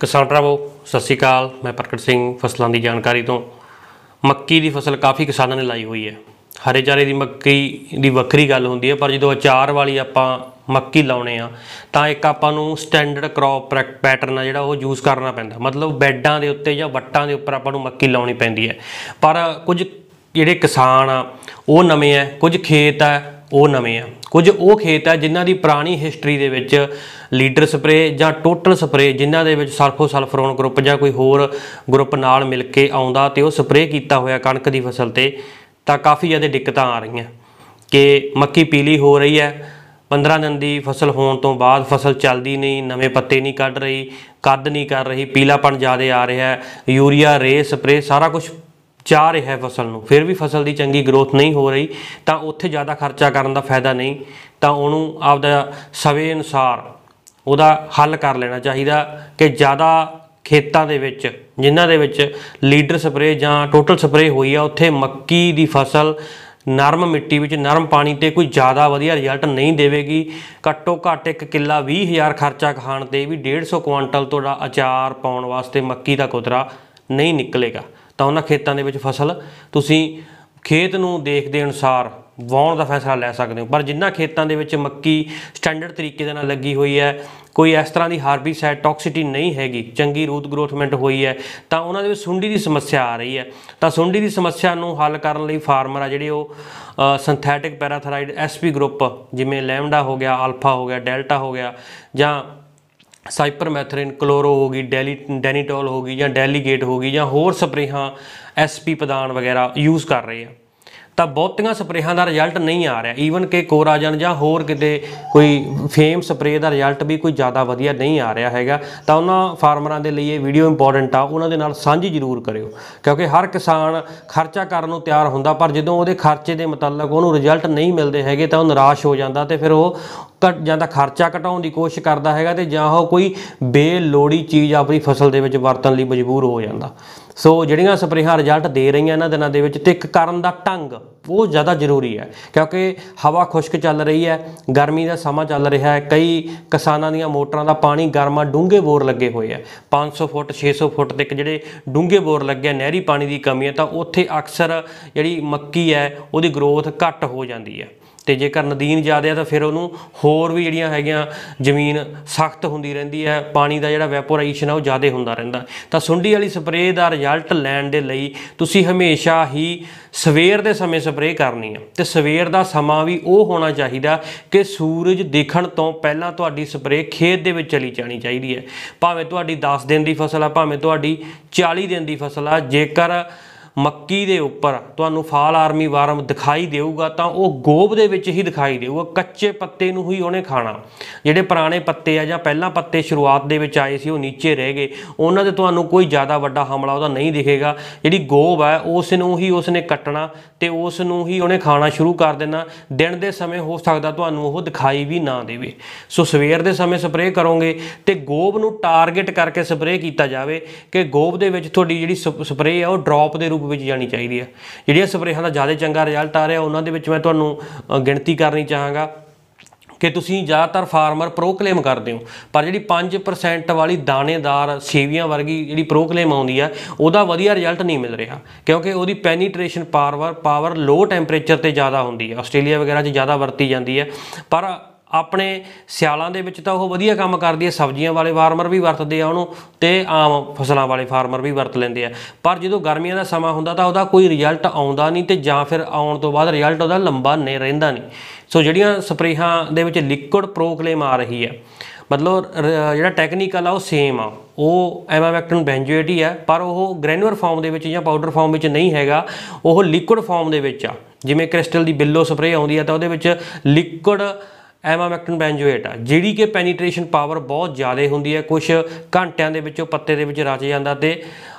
किसान भरावो सत श्री अकाल। मैं प्रकट सिंह फसलों की जानकारी तो मक्की की फसल काफ़ी किसानों ने लाई हुई है। हरे चारे की मक्की की वक्री गल होंदी है, पर जो अचार वाली आपां मक्की लाने तो एक आपां नूं स्टैंडर्ड क्रॉप पैटर्न है जिहड़ा वो यूज़ करना पैंदा। मतलब बैडां दे उत्ते जां वट्टां दे उप्पर आपां नूं मक्की लाउणी पैंदी है। पर कुछ जिहड़े किसान आ वो नवें है, कुछ खेत है वो नवें आ, कुछ वो खेत है जिन्हां दी पुरानी हिस्टरी दे विच लीडर स्प्रे जां टोटल स्प्रे जिन्हां दे विच सल्फोसल्फरोन ग्रुप जां कोई होर ग्रुप नाल मिल के आउंदा ते वो स्प्रे कीता होया कणक दी फसल ते तां काफ़ी ज़्यादा दिक्कतां आ रही कि मक्की पीली हो रही है। 15 दिन की फसल होने तो बाद फसल चलती नहीं, नवे पत्ते नहीं कढ़ रही, कद नहीं कर रही, पीलापन ज़्यादा आ रहा है, यूरिया रे स्प्रे सारा कुछ जा रहा है फसल में, फिर भी फसल की चंगी ग्रोथ नहीं हो रही तो उत्थे ज़्यादा खर्चा करने का फायदा नहीं। तो उन्होंने आपदा सवे अनुसार उहदा हल कर लेना चाहिए कि ज़्यादा खेतों के विच जिन्हां दे विच लीडर स्प्रे जां टोटल स्प्रे हुई है उत्थे मक्की की फसल नरम मिट्टी में नरम पानी ते कोई ज़्यादा वधिया रिजल्ट नहीं देगी। घट्टो घट्ट एक किला 20,000 खर्चा खाण ते भी 150 कुंटल तुहाडा अचार पाउण वास्ते मक्की का कुतरा नहीं निकलेगा। तो उन्होंने खेतों के फसल तुसी खेत नूं देखदे अनुसार वाउण का फैसला लै सकते हो। पर जिन्हां खेतों के मक्की स्टैंडर्ड तरीके नाल लगी हुई है, कोई इस तरह की हार्बीसाइड टॉक्सिटी नहीं हैगी, चंगी रूट ग्रोथमेंट हुई है, तो उन्होंने सुंडी की समस्या आ रही है। तो सुंडी की समस्या नूं हल करने लई फार्मर आ जिहड़े वो सिंथैटिक पैराथराइड SP ग्रुप जिमें लैमडा हो गया, अल्फा हो गया, डेल्टा हो गया, जां साइपरमैथरिन क्लोरो होगी, डेनीटोल होगी, या डेलीगेट होगी, या होर स्प्रेहां SP प्रदान वगैरह यूज़ कर रहे हैं। तो बहुतियां स्प्रेहां का रिजल्ट नहीं आ रहा। ईवन कि कोराजन या होर किते कोई फेम स्प्रे का रिजल्ट भी कोई ज़्यादा वधिया नहीं आ रहा हैगा। तो उन्होंने फार्मरां दे लई ये वीडियो इंपॉर्टेंट आ, उन्हां दे नाल साझी जरूर करियो, क्योंकि हर किसान खर्चा करन नूं तैयार हुंदा, पर जदों उहदे खर्चे के मुतलक उहनूं रिजल्ट नहीं मिलते हैगे तो निराश हो जाता, तो फिर वो घट जाता खर्चा घटाउण की कोशिश करता है तो जां वो कोई बेलोड़ी चीज़ अपनी फसल के विच वरतण लई मजबूर हो जाता। सो जिहड़ियां स्प्रेहां रिजल्ट दे रही इन्हां दिनां दे विच ते इक करन दा ढंग वो ज़्यादा जरूरी है, क्योंकि हवा खुश्क चल रही है, गर्मी का समा चल रहा है, कई किसानों दी मोटरां दा पानी गर्मा डूंगे बोर लगे हुए हैं, 500 फुट 600 फुट तक जिहड़े डूंगे बोर लगे, नहरी पानी की कमी है, तो उत्थे अक्सर जिहड़ी मक्की है उहदी ग्रोथ घट हो जाती है। तो जेकर नदीन ज़्यादा है तो फिर उन्होंने होर भी जिहड़ियां हैगियां जमीन सख्त होंदी रहिंदी है, पानी का जिहड़ा वैपोराइजेशन है वो ज़्यादा होंदा रहिंदा। तो सुंडी वाली स्प्रे का रिजल्ट लैण दे लई तुसीं हमेशा ही सवेर के समय स्प्रे करनी है। तो सवेर का समा भी वो होना चाहिए कि सूरज दिखण तो पहलां तुहाडी स्प्रे खेत दे विच चली जानी चाहिए है। भावें तुहाडी 10 दिन की फसल है, भावें तुहाडी 40 दिन की फसल है, जेकर मक्की दे उपर तुहानूं फाल आर्मी वार्म दिखाई देऊगा तो वह गोब दे विच ही दिखाई देऊगा, कच्चे पत्ते नूं ही उहने खाना। जिहड़े पुराने पत्ते है जां पहलां पत्ते शुरुआत दे विच आए सी वो नीचे रह गए, उन्हां दे तुहानूं कोई ज़्यादा वड्डा हमला उहदा नहीं दिखेगा। जिहड़ी गोब है उस नूं ही उसने कट्टना ते उस नूं ही उहने खाना शुरू कर देना। दिन दे समय हो सकदा तुहानूं वो दिखाई भी ना देवे। सो सवेर दे समय स्प्रे करोगे तो गोब नूं टारगेट करके स्प्रे किया जाए कि गोब दे विच तुहाडी जिहड़ी स्प्रे है वो ड्रॉप के रूप में जानी चाहिए है। जिहड़ियां स्प्रेहां दा ज़्यादा चंगा रिजल्ट आ रहा उन्हां दे विच मैं तुहानूं गिणती करनी चाहांगा कि तुसीं ज़्यादातर फार्मर प्रोक्लेम करते हो, पर जी 5% वाली दानेदार सेवियां वर्गी जी प्रोक्लेम आउंदी है उहदा वधिया रिजल्ट नहीं मिल रहा, क्योंकि उहदी पेनीट्रेशन पावर लो टैंपरेचर ते ज़्यादा होंदी है, आस्ट्रेलिया वगैरह च ज़्यादा वरती जाती है। पर अपने सियालों के विच तां ओह वधिया काम करदी है, सब्जियां वाले फार्मर भी वरतते आ उहनूं ते आम फसलों वाले फार्मर भी वरत लेंदे आ। पर जो गर्मियों का समा हुंदा तां उहदा कोई रिजल्ट आउंदा नहीं, ते जां फिर आउण तो बाद रिजल्ट उहदा लंबा नहीं रहिंदा नहीं। सो जिहड़ियां स्प्रेहां दे विच लिक्विड प्रोक्लेम आ रही है, मतलब जिहड़ा टैक्नीकल आ वो सेम आ, वो एमामेक्टिन बेंजोएट ही है, पर वो ग्रैनुलर फॉर्म दे विच जां पाउडर फॉर्म विच नहीं हैगा, वो लिक्विड फॉर्म दे विच आ। जिवें क्रिस्टल दी बिल्लो स्प्रे आउंदी है तो उहदे विच लिक्विड एमामेक्टिन बेंजोएट आ, जिहड़ी कि पेनीट्रेशन पावर बहुत ज़्यादा होंदी है, कुछ घंटिਆਂ ਦੇ ਵਿੱਚ पत्ते ਦੇ ਵਿੱਚ रच ਜਾਂਦਾ ते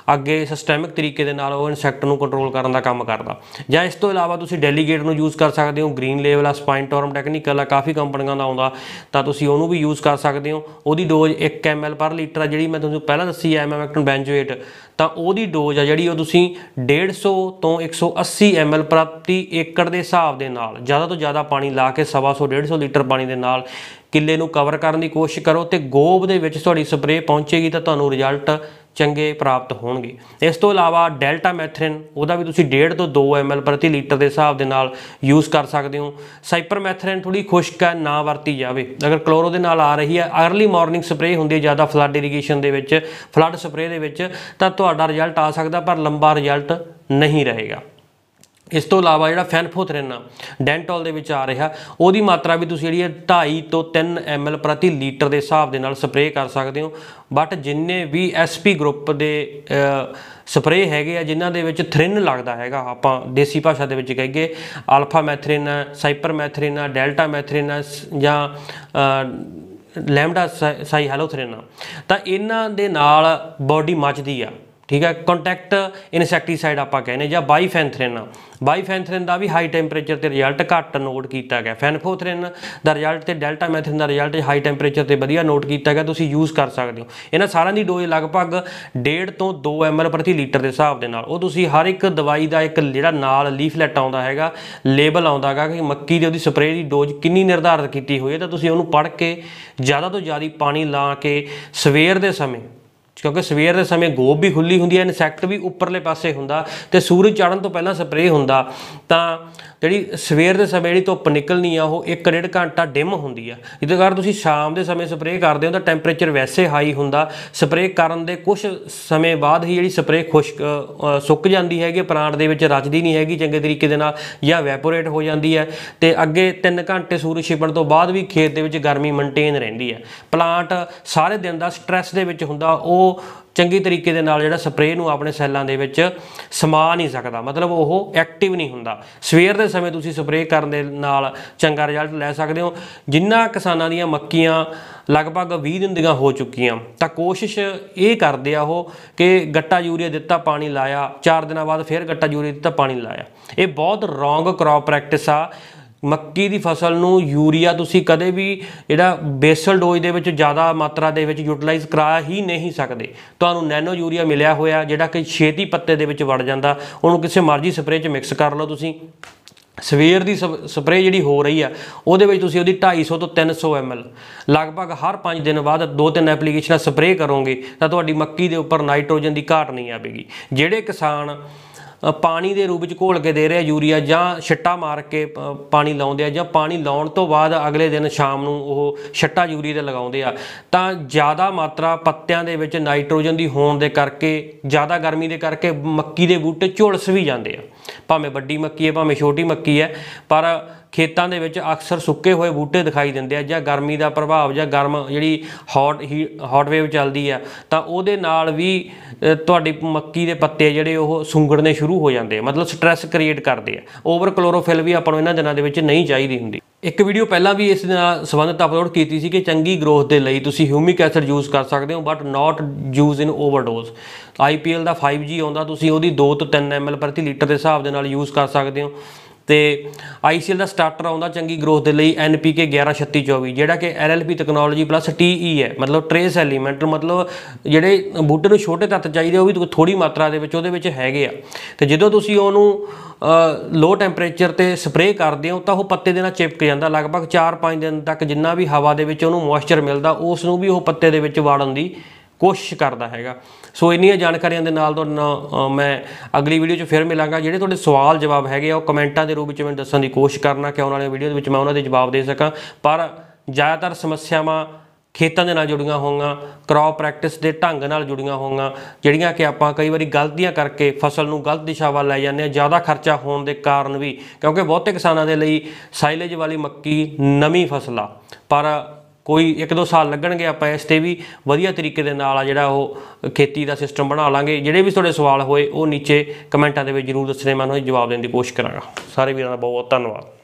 ਅੱਗੇ ਸਿਸਟੈਮਿਕ ਤਰੀਕੇ ਦੇ ਨਾਲ ਉਹ ਇਨਸੈਕਟ ਨੂੰ ਕੰਟਰੋਲ ਕਰਨ ਦਾ ਕੰਮ ਕਰਦਾ। ਜਾਂ ਇਸ ਤੋਂ ਇਲਾਵਾ ਤੁਸੀਂ ਡੈਲੀਗੇਟ ਨੂੰ ਯੂਜ਼ ਕਰ ਸਕਦੇ ਹੋ, ਗ੍ਰੀਨ ਲੇਵਲ ਆ, ਸਪਾਈਨਟੋਰਮ ਟੈਕਨੀਕਲ ਆ, ਕਾਫੀ ਕੰਪਨੀਆਂ ਦਾ ਆਉਂਦਾ, ਤਾਂ ਤੁਸੀਂ ਉਹਨੂੰ ਵੀ ਯੂਜ਼ ਕਰ ਸਕਦੇ ਹੋ। ਉਹਦੀ ਡੋਜ਼ 1 ml ਪਰ ਲੀਟਰ ਆ, ਜਿਹੜੀ ਮੈਂ ਤੁਹਾਨੂੰ ਪਹਿਲਾਂ ਦੱਸੀ ਹੈ ਐਮਾਮੈਕਟਨ ਬੈਂਜੋਏਟ, ਤਾਂ ਉਹਦੀ ਡੋਜ਼ ਆ ਜਿਹੜੀ ਉਹ ਤੁਸੀਂ 150 ਤੋਂ 180 ml ਪ੍ਰਤੀ ਏਕੜ ਦੇ ਹਿਸਾਬ ਦੇ ਨਾਲ ਜ਼ਿਆਦਾ ਤੋਂ ਜ਼ਿਆਦਾ ਪਾਣੀ ਲਾ ਕੇ 125-150 ਲੀਟਰ ਪਾਣੀ ਦੇ ਨਾਲ ਕਿੱਲੇ ਨੂੰ ਕਵਰ ਕਰਨ ਦੀ ਕੋਸ਼ਿਸ਼ ਕਰੋ, ਤੇ ਗੋਬ ਦੇ ਵਿੱਚ ਤੁਹਾਡੀ ਸਪਰੇਅ ਪਹੁੰਚੇਗੀ ਤਾਂ ਤੁਹਾਨੂੰ ਰਿਜ਼ਲਟ ਚੰਗੇ ਪ੍ਰਾਪਤ ਹੋਣਗੇ। ਇਸ ਤੋਂ ਇਲਾਵਾ ਡੈਲਟਾ ਮੈਥਰਿਨ, ਉਹਦਾ ਵੀ ਤੁਸੀਂ 1.5 ਤੋਂ 2 ml ਪ੍ਰਤੀ ਲੀਟਰ ਦੇ ਹਿਸਾਬ ਦੇ ਨਾਲ ਯੂਜ਼ ਕਰ ਸਕਦੇ ਹੋ। ਸਾਈਪਰ ਮੈਥਰਿਨ ਥੋੜੀ ਖੁਸ਼ਕ ਹੈ, ਨਾ ਵਰਤੀ ਜਾਵੇ। ਅਗਰ ਕਲੋਰੋ ਦੇ ਨਾਲ ਆ ਰਹੀ ਹੈ, ਅਰਲੀ ਮਾਰਨਿੰਗ ਸਪਰੇਅ ਹੁੰਦੀ ਹੈ ਜ਼ਿਆਦਾ ਫਲੱਡ ਇਰੀਗੇਸ਼ਨ ਦੇ ਵਿੱਚ, ਫਲੱਡ ਸਪਰੇਅ ਦੇ ਵਿੱਚ, ਤਾਂ ਤੁਹਾਡਾ ਰਿਜ਼ਲਟ ਆ ਸਕਦਾ ਪਰ ਲੰਬਾ ਰਿਜ਼ਲਟ ਨਹੀਂ ਰਹੇਗਾ। ਇਸ ਤੋਂ ਇਲਾਵਾ ਜਿਹੜਾ ਫੈਨਫੋਥਰਿਨ ਆ ਡੈਂਟੋਲ ਦੇ ਵਿੱਚ ਆ ਰਿਹਾ, ਉਹਦੀ ਮਾਤਰਾ ਵੀ ਤੁਸੀਂ ਜਿਹੜੀ ਹੈ 2.5 ਤੋਂ 3 ml ਪ੍ਰਤੀ ਲੀਟਰ ਦੇ ਹਿਸਾਬ ਦੇ ਨਾਲ ਸਪਰੇਅ ਕਰ ਸਕਦੇ ਹੋ। ਬਟ ਜਿੰਨੇ ਵੀ SP ਗਰੁੱਪ ਦੇ ਸਪਰੇਅ ਹੈਗੇ ਆ ਜਿਨ੍ਹਾਂ ਦੇ ਵਿੱਚ ਥਰਿਨ ਲੱਗਦਾ ਹੈਗਾ, ਆਪਾਂ ਦੇਸੀ ਭਾਸ਼ਾ ਦੇ ਵਿੱਚ ਕਹੀਏ ਅਲਫਾ ਮੈਥਰਿਨ ਆ, ਸਾਈਪਰ ਮੈਥਰਿਨ ਆ, ਡੈਲਟਾ ਮੈਥਰਿਨ ਆ, ਜਾਂ ਲੈਮਡਾ ਸਾਈ ਹੈਲੋਥਰਿਨ ਆ, ਤਾਂ ਇਹਨਾਂ ਦੇ ਨਾਲ ਬੋਡੀ ਮੱਚਦੀ ਆ, ਠੀਕ ਹੈ। ਕੰਟੈਕਟ ਇਨਸੈਕਟੀਸਾਈਡ ਆਪਾਂ ਕਹਿੰਦੇ, ਜਾਂ ਬਾਈਫੈਨਥਰਿਨ। ਬਾਈਫੈਨਥਰਿਨ ਦਾ ਵੀ ਹਾਈ ਟੈਂਪਰੇਚਰ ਤੇ ਰਿਜ਼ਲਟ ਘੱਟ ਨੋਟ ਕੀਤਾ ਗਿਆ। ਫੈਨਫੋਥਰਿਨ ਦਾ ਰਿਜ਼ਲਟ ਤੇ ਡੈਲਟਾ ਮੈਥਰਿਨ ਦਾ ਰਿਜ਼ਲਟ ਹਾਈ ਟੈਂਪਰੇਚਰ ਤੇ ਵਧੀਆ ਨੋਟ ਕੀਤਾ ਗਿਆ, ਤੁਸੀਂ ਯੂਜ਼ ਕਰ ਸਕਦੇ ਹੋ। ਇਹਨਾਂ ਸਾਰਿਆਂ ਦੀ ਡੋਜ਼ ਲਗਭਗ 1.5 ਤੋਂ 2 ml ਪ੍ਰਤੀ ਲੀਟਰ ਦੇ ਹਿਸਾਬ ਦੇ ਨਾਲ। ਉਹ ਤੁਸੀਂ ਹਰ ਇੱਕ ਦਵਾਈ ਦਾ ਇੱਕ ਜਿਹੜਾ ਨਾਲ ਲੀਫਲੈਟ ਆਉਂਦਾ ਹੈਗਾ, ਲੇਬਲ ਆਉਂਦਾ ਹੈਗਾ ਕਿ ਮੱਕੀ ਦੀ ਉਹਦੀ ਸਪਰੇਅ ਦੀ ਡੋਜ਼ ਕਿੰਨੀ ਨਿਰਧਾਰਿਤ ਕੀਤੀ ਹੋਈ ਹੈ, ਤਾਂ ਤੁਸੀਂ ਉਹਨੂੰ ਪੜ੍ਹ ਕੇ ਜ਼ਿਆਦਾ ਤੋਂ ਜ਼ਿਆਦਾ ਪਾਣੀ ਲਾ ਕੇ ਸਵੇਰ ਦੇ ਸਮੇਂ, ਕਿਉਂਕਿ ਸਵੇਰ ਦੇ ਸਮੇਂ ਗੋਬ ਵੀ ਖੁੱਲੀ ਹੁੰਦੀ ਹੈ, ਇਨਸੈਕਟ ਵੀ ਉੱਪਰਲੇ ਪਾਸੇ ਹੁੰਦਾ, ਤੇ ਸੂਰਜ ਚੜ੍ਹਨ ਤੋਂ ਪਹਿਲਾਂ ਸਪਰੇਅ ਹੁੰਦਾ, ਤਾਂ ਜਿਹੜੀ ਸਵੇਰ ਦੇ ਸਮੇਂ ਜਿਹੜੀ ਧੁੱਪ ਨਿਕਲਣੀ ਆ ਉਹ 1-1.5 ਘੰਟਾ ਡਿਮ ਹੁੰਦੀ ਆ। ਜਿਹਦੇ ਕਾਰਨ ਤੁਸੀਂ ਸ਼ਾਮ ਦੇ ਸਮੇਂ ਸਪਰੇਅ ਕਰਦੇ ਹੋ ਤਾਂ ਟੈਂਪਰੇਚਰ ਵੈਸੇ ਹਾਈ ਹੁੰਦਾ, ਸਪਰੇਅ ਕਰਨ ਦੇ ਕੁਝ ਸਮੇਂ ਬਾਅਦ ਹੀ ਜਿਹੜੀ ਸਪਰੇਅ ਸੁੱਕ ਜਾਂਦੀ ਹੈਗੀ, ਪਲਾਂਟ ਦੇ ਵਿੱਚ ਰਚਦੀ ਨਹੀਂ ਹੈਗੀ ਚੰਗੇ ਤਰੀਕੇ ਦੇ ਨਾਲ, ਜਾਂ ਵੈਪੋਰੇਟ ਹੋ ਜਾਂਦੀ ਹੈ, ਤੇ ਅੱਗੇ 3 ਘੰਟੇ ਸੂਰਜ ਛਿਪਣ ਤੋਂ ਬਾਅਦ ਵੀ ਖੇਤ ਦੇ ਵਿੱਚ ਗਰਮੀ ਮੇਨਟੇਨ ਰਹਿੰਦੀ ਹੈ। ਪਲਾਂਟ ਸਾਰੇ ਦਿਨ ਦਾ ਸਟ੍ਰੈਸ ਦੇ ਵਿੱਚ ਹੁੰਦਾ, ਉਹ ਚੰਗੀ ਤਰੀਕੇ ਦੇ ਨਾਲ ਜਿਹੜਾ ਸਪਰੇਅ ਨੂੰ ਆਪਣੇ ਸੈੱਲਾਂ ਦੇ ਵਿੱਚ ਸਮਾ ਨਹੀਂ ਸਕਦਾ, ਮਤਲਬ ਉਹ ਐਕਟਿਵ ਨਹੀਂ ਹੁੰਦਾ। ਸਵੇਰ ਦੇ ਸਮੇਂ ਤੁਸੀਂ ਸਪਰੇਅ ਕਰਨ ਦੇ ਨਾਲ ਚੰਗਾ ਰਿਜ਼ਲਟ ਲੈ ਸਕਦੇ ਹੋ। ਜਿਨ੍ਹਾਂ ਕਿਸਾਨਾਂ ਦੀਆਂ ਮੱਕੀਆਂ ਲਗਭਗ 20 ਦਿਨ ਦੀਆਂ ਹੋ ਚੁੱਕੀਆਂ, ਤਾਂ ਕੋਸ਼ਿਸ਼ ਇਹ ਕਰਦੇ ਆ ਉਹ ਕਿ ਗੱਟਾ ਯੂਰੀਆ ਦਿੱਤਾ, ਪਾਣੀ ਲਾਇਆ, 4 ਦਿਨਾਂ ਬਾਅਦ ਫਿਰ ਗੱਟਾ ਯੂਰੀਆ ਦਿੱਤਾ, ਪਾਣੀ ਲਾਇਆ। ਇਹ ਬਹੁਤ ਰੋਂਗ ਕ੍ਰੌਪ ਪ੍ਰੈਕਟਿਸ ਆ। ਮੱਕੀ ਦੀ ਫਸਲ ਨੂੰ ਯੂਰੀਆ ਤੁਸੀਂ ਕਦੇ ਵੀ ਜਿਹੜਾ ਬੇਸਲ ਡੋਜ਼ ਦੇ ਵਿੱਚ ਜ਼ਿਆਦਾ ਮਾਤਰਾ ਦੇ ਵਿੱਚ ਯੂਟਿਲਾਈਜ਼ ਕਰਾ ਹੀ ਨਹੀਂ ਸਕਦੇ। ਤੁਹਾਨੂੰ ਨੈਨੋ ਯੂਰੀਆ ਮਿਲਿਆ ਹੋਇਆ ਜਿਹੜਾ ਕਿ ਛੇਤੀ ਪੱਤੇ ਦੇ ਵਿੱਚ ਵੜ ਜਾਂਦਾ, ਉਹਨੂੰ ਕਿਸੇ ਮਰਜ਼ੀ ਸਪਰੇਅ 'ਚ ਮਿਕਸ ਕਰ ਲਓ ਤੁਸੀਂ। ਸਵੇਰ ਦੀ ਸਪਰੇਅ ਜਿਹੜੀ ਹੋ ਰਹੀ ਆ ਉਹਦੇ ਵਿੱਚ ਤੁਸੀਂ ਉਹਦੀ 250 ਤੋਂ 300 ml ਲਗਭਗ ਹਰ 5 ਦਿਨ ਬਾਅਦ 2-3 ਐਪਲੀਕੇਸ਼ਨਾਂ ਸਪਰੇਅ ਕਰੋਗੇ ਤਾਂ ਤੁਹਾਡੀ ਮੱਕੀ ਦੇ ਉੱਪਰ ਨਾਈਟ੍ਰੋਜਨ ਦੀ ਘਾਟ ਨਹੀਂ ਆਵੇਗੀ। ਜਿਹੜੇ ਕਿਸਾਨ ਪਾਣੀ ਦੇ ਰੂਪ ਵਿੱਚ ਘੋਲ ਕੇ ਦੇ ਰਹੇ ਯੂਰੀਆ, ਜਾਂ ਛਿੱਟਾ ਮਾਰ ਕੇ ਪਾਣੀ ਲਾਉਂਦੇ ਆ, ਜਾਂ ਪਾਣੀ ਲਾਉਣ ਤੋਂ ਬਾਅਦ ਅਗਲੇ ਦਿਨ ਸ਼ਾਮ ਨੂੰ ਉਹ ਛਿੱਟਾ ਯੂਰੀਆ ਦੇ ਲਗਾਉਂਦੇ ਆ, ਤਾਂ ਜ਼ਿਆਦਾ ਮਾਤਰਾ ਪੱਤਿਆਂ ਦੇ ਵਿੱਚ ਨਾਈਟ੍ਰੋਜਨ ਦੀ ਹੋਣ ਦੇ ਕਰਕੇ, ਜ਼ਿਆਦਾ ਗਰਮੀ ਦੇ ਕਰਕੇ ਮੱਕੀ ਦੇ ਬੂਟੇ ਝੁਲਸ ਵੀ ਜਾਂਦੇ ਆ। ਭਾਵੇਂ ਵੱਡੀ ਮੱਕੀ ਹੈ ਭਾਵੇਂ ਛੋਟੀ ਮੱਕੀ ਹੈ, ਪਰ ਖੇਤਾਂ ਦੇ ਵਿੱਚ ਅਕਸਰ ਸੁੱਕੇ ਹੋਏ ਬੂਟੇ ਦਿਖਾਈ ਦਿੰਦੇ ਆ, ਜਾਂ ਗਰਮੀ ਦਾ ਪ੍ਰਭਾਵ, ਜਾਂ ਗਰਮ ਜਿਹੜੀ ਹੌਟ ਵੇਵ ਚੱਲਦੀ ਆ, ਤਾਂ ਉਹਦੇ ਨਾਲ ਵੀ ਤੁਹਾਡੀ ਮੱਕੀ ਦੇ ਪੱਤੇ ਜਿਹੜੇ ਉਹ ਸੁੰਗੜਨੇ ਸ਼ੁਰੂ ਹੋ ਜਾਂਦੇ ਆ, ਮਤਲਬ ਸਟ੍ਰੈਸ ਕ੍ਰੀਏਟ ਕਰਦੇ ਆ। ਓਵਰ ਕਲੋਰੋਫਿਲ ਵੀ ਆਪਾਂ ਨੂੰ ਇਹਨਾਂ ਦਿਨਾਂ ਦੇ ਵਿੱਚ ਨਹੀਂ ਚਾਹੀਦੀ ਹੁੰਦੀ। ਇੱਕ ਵੀਡੀਓ ਪਹਿਲਾਂ ਵੀ ਇਸ ਨਾਲ ਸੰਬੰਧਿਤ ਅਪਲੋਡ ਕੀਤੀ ਸੀ ਕਿ ਚੰਗੀ ਗਰੋਥ ਦੇ ਲਈ ਤੁਸੀਂ ਹਿਊਮਿਕ ਐਸਿਡ ਯੂਜ਼ ਕਰ ਸਕਦੇ ਹੋ, but not use in overdose. IPL the 5G ਆਉਂਦਾ, ਤੁਸੀਂ ਉਹਦੀ 2 ਤੋਂ 3 ml ਪ੍ਰਤੀ ਲੀਟਰ ਦੇ ਹਿਸਾਬ ਦੇ ਨਾਲ ਯੂਜ਼ ਕਰ ਸਕਦੇ ਹੋ। ਤੇ ICL ਦਾ ਸਟਾਰਟਰ ਆਉਂਦਾ ਚੰਗੀ ਗਰੋਥ ਦੇ ਲਈ NPK 113624, ਜਿਹੜਾ ਕਿ LLP ਤਕਨੋਲੋਜੀ ਪਲੱਸ TE ਹੈ, ਮਤਲਬ ਟਰੇਸ ਐਲੀਮੈਂਟ, ਮਤਲਬ ਜਿਹੜੇ ਬੂਟੇ ਨੂੰ ਛੋਟੇ ਤੱਤ ਚਾਹੀਦੇ ਉਹ ਵੀ ਥੋੜੀ ਮਾਤਰਾ ਦੇ ਵਿੱਚ ਉਹਦੇ ਵਿੱਚ ਹੈਗੇ ਆ। ਤੇ ਜਦੋਂ ਤੁਸੀਂ ਉਹਨੂੰ ਲੋ ਟੈਂਪਰੇਚਰ ਤੇ ਸਪਰੇਅ ਕਰਦੇ ਹੋ ਤਾਂ ਉਹ ਪੱਤੇ ਦੇ ਨਾਲ ਚਿਪਕ ਜਾਂਦਾ। ਲਗਭਗ 4-5 ਦਿਨ ਤੱਕ ਜਿੰਨਾ ਵੀ ਹਵਾ ਦੇ ਵਿੱਚ ਉਹਨੂੰ ਮੋਇਸਚਰ ਮਿਲਦਾ, ਉਸ ਨੂੰ ਵੀ ਉਹ ਪੱਤੇ ਦੇ ਵਿੱਚ ਵਾੜਨ ਦੀ ਕੋਸ਼ਿਸ਼ ਕਰਦਾ ਹੈਗਾ। ਸੋ ਇੰਨੀਆਂ ਜਾਣਕਾਰੀਆਂ ਦੇ ਨਾਲ ਤੁਹਾਨੂੰ ਮੈਂ ਅਗਲੀ ਵੀਡੀਓ 'ਚ ਫਿਰ ਮਿਲਾਂਗਾ। ਜਿਹੜੇ ਤੁਹਾਡੇ ਸਵਾਲ ਜਵਾਬ ਹੈਗੇ ਆ ਉਹ ਕਮੈਂਟਾਂ ਦੇ ਰੂਪ ਵਿੱਚ ਮੈਨੂੰ ਦੱਸਣ ਦੀ ਕੋਸ਼ਿਸ਼ ਕਰਨਾ ਕਿ ਆਉਣ ਵਾਲੀ ਵੀਡੀਓ ਦੇ ਵਿੱਚ ਮੈਂ ਉਹਨਾਂ ਦੇ ਜਵਾਬ ਦੇ ਸਕਾਂ। ਪਰ ਜ਼ਿਆਦਾਤਰ ਸਮੱਸਿਆਵਾਂ ਖੇਤਾਂ ਦੇ ਨਾਲ ਜੁੜੀਆਂ ਹੋਈਆਂ, ਕ੍ਰੌਪ ਪ੍ਰੈਕਟਿਸ ਦੇ ਢੰਗ ਨਾਲ ਜੁੜੀਆਂ ਹੋਈਆਂ, ਜਿਹੜੀਆਂ ਕਿ ਆਪਾਂ ਕਈ ਵਾਰੀ ਗਲਤੀਆਂ ਕਰਕੇ ਫਸਲ ਨੂੰ ਗਲਤ ਦਿਸ਼ਾ ਵੱਲ ਲੈ ਜਾਂਦੇ ਹਾਂ, ਜ਼ਿਆਦਾ ਖਰਚਾ ਹੋਣ ਦੇ ਕਾਰਨ ਵੀ, ਕਿਉਂਕਿ ਬਹੁਤੇ ਕਿਸਾਨਾਂ ਦੇ ਲਈ ਸਾਈਲੇਜ ਵਾਲੀ ਮੱਕੀ ਨਵੀਂ ਫਸਲ ਆ, ਪਰ ਕੋਈ 1-2 ਸਾਲ ਲੱਗਣਗੇ। ਆਪਾਂ ਇਸ 'ਤੇ ਵੀ ਵਧੀਆ ਤਰੀਕੇ ਦੇ ਨਾਲ ਜਿਹੜਾ ਉਹ ਖੇਤੀ ਦਾ ਸਿਸਟਮ ਬਣਾ ਲਾਂਗੇ। ਜਿਹੜੇ ਵੀ ਤੁਹਾਡੇ ਸਵਾਲ ਹੋਏ ਉਹ ਨੀਚੇ ਕਮੈਂਟਾਂ ਦੇ ਵਿੱਚ ਜ਼ਰੂਰ ਦੱਸਣੇ, ਮੈਂ ਉਹਨਾਂ ਦੇ ਜਵਾਬ ਦੇਣ ਦੀ ਕੋਸ਼ਿਸ਼ ਕਰਾਂਗਾ। ਸਾਰੇ ਵੀਰਾਂ ਦਾ ਬਹੁਤ ਬਹੁਤ ਧੰਨਵਾਦ।